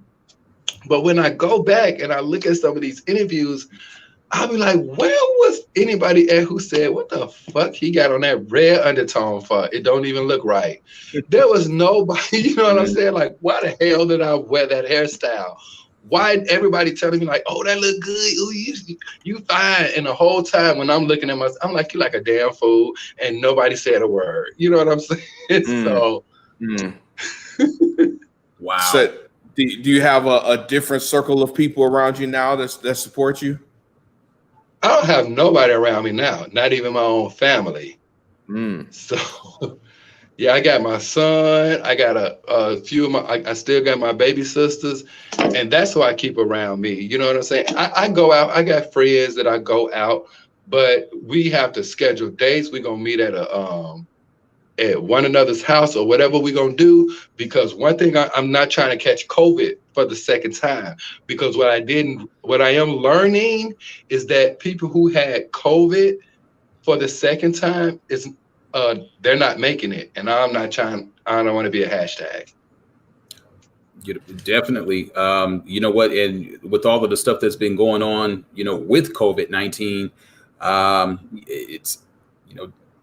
But when I go back and I look at some of these interviews, I'll be like, where was anybody at who said, what the fuck he got on that red undertone for? It don't even look right. There was nobody, you know what I'm saying? Like, why the hell did I wear that hairstyle? Why everybody telling me like, oh, that look good. Ooh, you fine. And the whole time when I'm looking at myself, I'm like, you like a damn fool. And nobody said a word. You know what I'm saying? So. Wow. So do you have a different circle of people around you now that support you? I don't have nobody around me now, not even my own family. So, yeah, I got my son. I got a few of I still got my baby sisters, and that's who I keep around me. You know what I'm saying? I go out. I got friends that I go out, but we have to schedule dates. We're going to meet at one another's house or whatever we're going to do, because one thing, I'm not trying to catch COVID for the second time, because what I am learning is that people who had COVID for the second time they're not making it, and I don't want to be a hashtag. Definitely. You know what? And with all of the stuff that's been going on, with COVID-19, it's,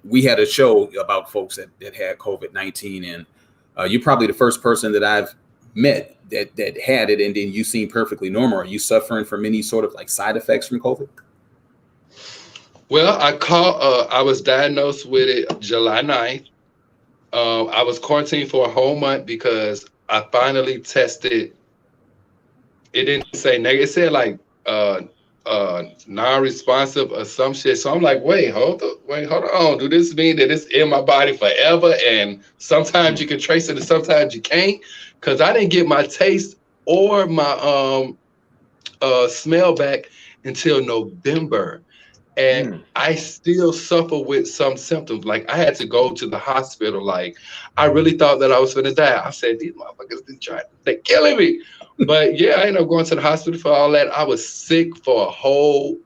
we had a show about folks that had COVID-19, and you're probably the first person that I've met that had it, and then you seem perfectly normal. Are you suffering from any sort of like side effects from COVID? Well, I was diagnosed with it July 9th. I was quarantined for a whole month because I finally tested. It didn't say negative. It said like non-responsive or some shit. So I'm like, wait, hold on. Do this mean that it's in my body forever? And sometimes you can trace it and sometimes you can't? Because I didn't get my taste or my smell back until November. And I still suffer with some symptoms. Like, I had to go to the hospital. Like, I really thought that I was going to die. I said, these motherfuckers, they're killing me. But yeah, I ended up going to the hospital for all that. I was sick for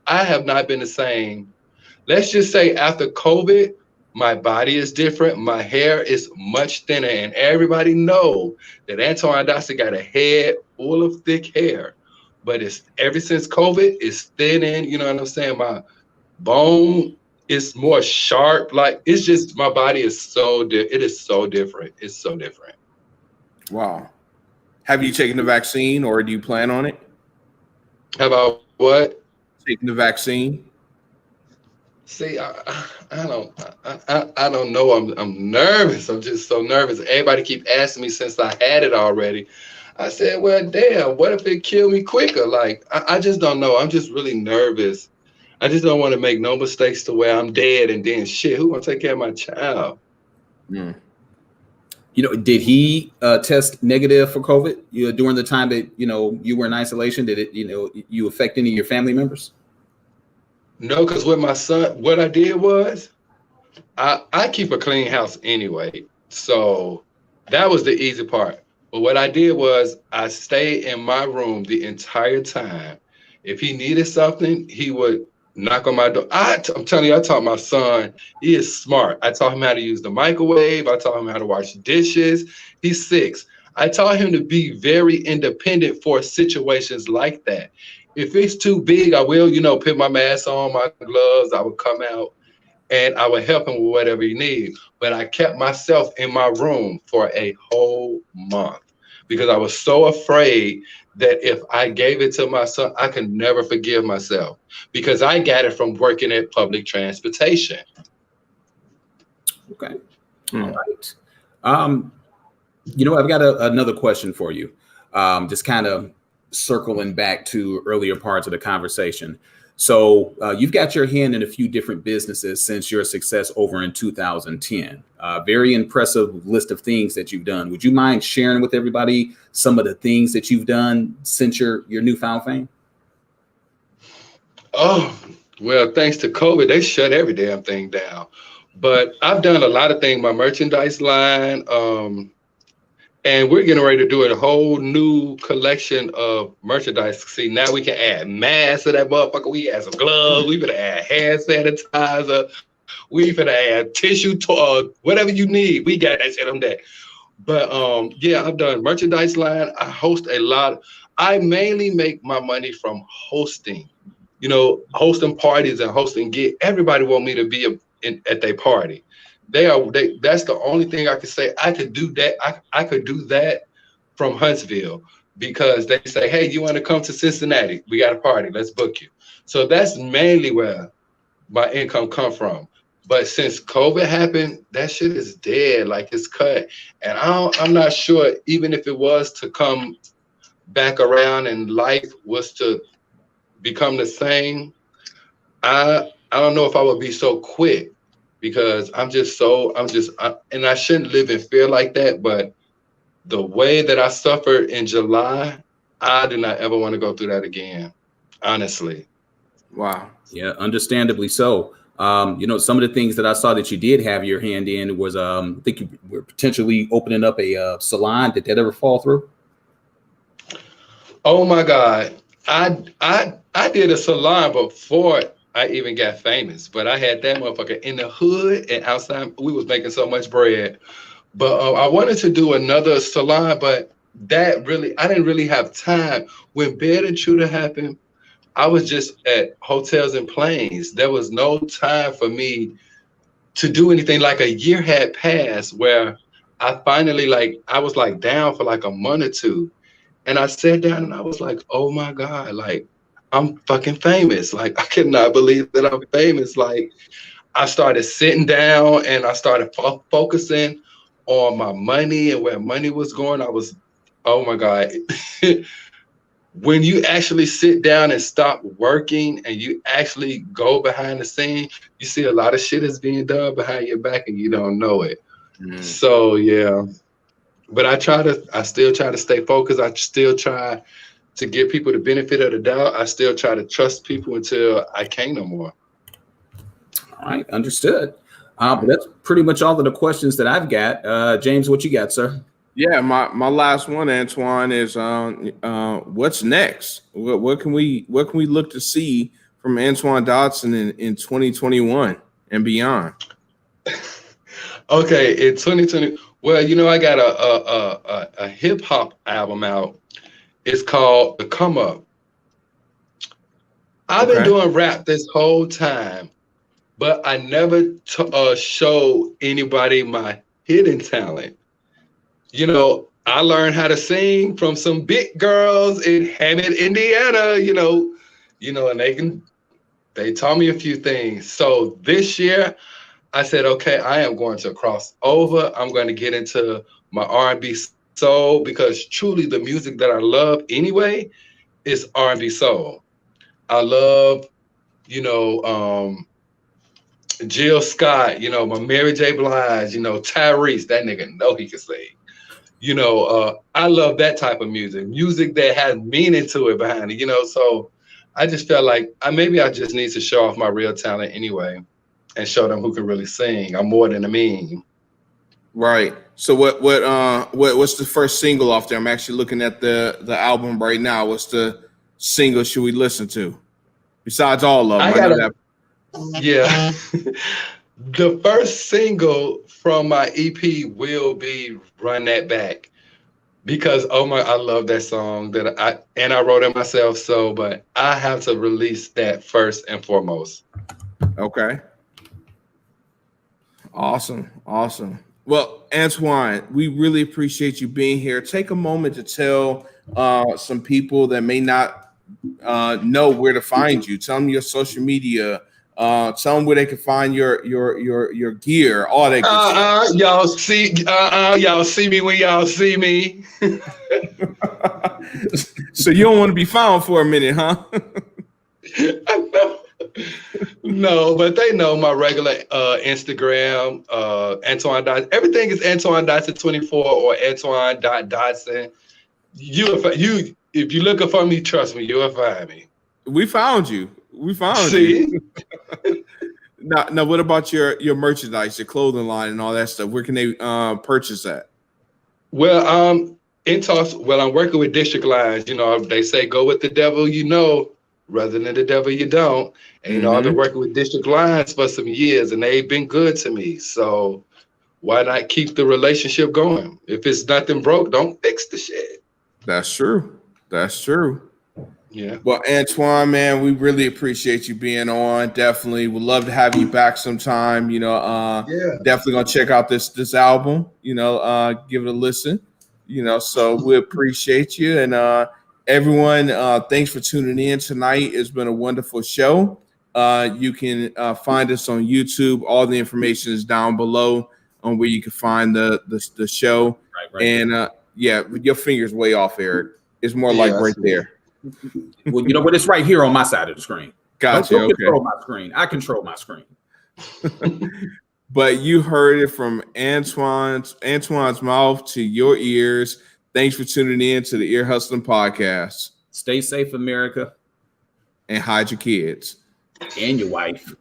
I have not been the same. Let's just say after COVID, my body is different. My hair is much thinner. And everybody know that Antoine Dodson got a head full of thick hair. But it's ever since COVID, it's thinning. You know what I'm saying? My bone is more sharp. Like, it's just, my body is it is so different. It's so different. Wow. Have you taken the vaccine, or do you plan on it? Have I what? Taking the vaccine? See, I don't know. I'm nervous. I'm just so nervous. Everybody keep asking me since I had it already. I said, well, damn, what if it killed me quicker? Like, I just don't know. I'm just really nervous. I just don't want to make no mistakes to where I'm dead and then shit, who gonna take care of my child? Did he test negative for COVID during the time that, you were in isolation? Did it, you affect any of your family members? No, because with my son, what I did was I keep a clean house anyway. So that was the easy part. But what I did was I stayed in my room the entire time. If he needed something, he would knock on my door. I'm telling you, I taught my son, he is smart. I taught him how to use the microwave. I taught him how to wash dishes. He's 6. I taught him to be very independent for situations like that. If it's too big, I will, put my mask on, my gloves. I would come out and I would help him with whatever he needs. But I kept myself in my room for a whole month because I was so afraid that if I gave it to my son, I could never forgive myself because I got it from working at public transportation. Okay. All right. I've got another question for you. Just kind of circling back to earlier parts of the conversation. So you've got your hand in a few different businesses since your success over in 2010. Very impressive list of things that you've done. Would you mind sharing with everybody some of the things that you've done since your newfound fame? Oh, well, thanks to COVID, they shut every damn thing down. But I've done a lot of things, my merchandise line, and we're getting ready to do a whole new collection of merchandise. See, now we can add masks to that motherfucker. We add some gloves. We gonna add hand sanitizer. We finna add tissue, whatever you need. We got that shit on deck. But yeah, I've done merchandise line. I host a lot. I mainly make my money from hosting. Hosting parties and hosting gigs. Everybody want me to be at their party. That's the only thing I could say. I could do that. I could do that from Huntsville because they say, hey, you want to come to Cincinnati? We got a party. Let's book you. So that's mainly where my income come from. But since COVID happened, that shit is dead. Like it's cut. And I'm not sure even if it was to come back around and life was to become the same, I don't know if I would be so quick. Because and I shouldn't live in fear like that. But the way that I suffered in July, I do not ever want to go through that again, honestly. Wow. Yeah, understandably so. Some of the things that I saw that you did have your hand in was, I think you were potentially opening up a salon. Did that ever fall through? Oh my God. I did a salon before I even got famous, but I had that motherfucker in the hood and outside. We was making so much bread, but I wanted to do another salon, but I didn't really have time. When Bed and Shooter happened, I was just at hotels and planes. There was no time for me to do anything. Like a year had passed where I finally I was down for like a month or two, and I sat down and I was like, oh my God, I'm fucking famous. I cannot believe that I'm famous. I started sitting down and I started focusing on my money and where money was going. Oh my God. When you actually sit down and stop working and you actually go behind the scene, you see a lot of shit is being done behind your back and you don't know it. So yeah, but I still try to stay focused. I still try to give people the benefit of the doubt. I still try to trust people until I can't no more. All right, understood. But that's pretty much all of the questions that I've got. James, what you got, sir? Yeah, my last one, Antoine, is what's next? What can we look to see from Antoine Dodson in 2021 and beyond? Okay, in 2020, well, I got a hip hop album out. It's called The Come Up. I've been doing rap this whole time, but I never showed anybody my hidden talent. I learned how to sing from some big girls in Hammond, Indiana, and they taught me a few things. So this year I said, okay, I am going to cross over. I'm going to get into my R&B soul because truly the music that I love anyway is R&B soul. I love, Jill Scott, my Mary J. Blige, Tyrese, that nigga know he can sing. I love that type of music that has meaning to it behind it, so I just felt like maybe I just need to show off my real talent anyway and show them who can really sing. I'm more than a meme. Right. So what's the first single off there? I'm actually looking at the album right now. What's the single should we listen to? Besides all of them. Yeah. The first single from my EP will be Run That Back. Because I love that song I wrote it myself. But I have to release that first and foremost. Okay. Awesome. Well, Antoine, we really appreciate you being here. Take a moment to tell some people that may not know where to find you. Tell them your social media. Tell them where they can find your gear, all that good stuff. Y'all see me when y'all see me. So you don't want to be found for a minute, huh? I know. No, but they know my regular Instagram, Antoine Dodson. Everything is Antoine Dodson 24 or Antoine.Dodson. If you're looking for me, trust me, you'll find me. We found you. See? Now, what about your merchandise, your clothing line, and all that stuff? Where can they purchase that? Well, in talks. Well, I'm working with District Lines. They say go with the devil, rather than the devil you don't. And I've been working with District Lines for some years, and they've been good to me. So why not keep the relationship going? If it's nothing broke, don't fix the shit. That's true. Yeah. Well, Antoine, man, we really appreciate you being on. Definitely would love to have you back sometime. Definitely gonna check out this album. Give it a listen. So we appreciate you, and everyone. Thanks for tuning in tonight. It's been a wonderful show. You can find us on YouTube. All the information is down below on where you can find the show. Right. And your finger's way off, Eric. It's more like right there. Well, you know what? It's right here on my side of the screen. Gotcha. Don't control my screen. I control my screen. But you heard it from Antoine's mouth to your ears. Thanks for tuning in to the Ear Hustling Podcast. Stay safe, America. And hide your kids. And your wife.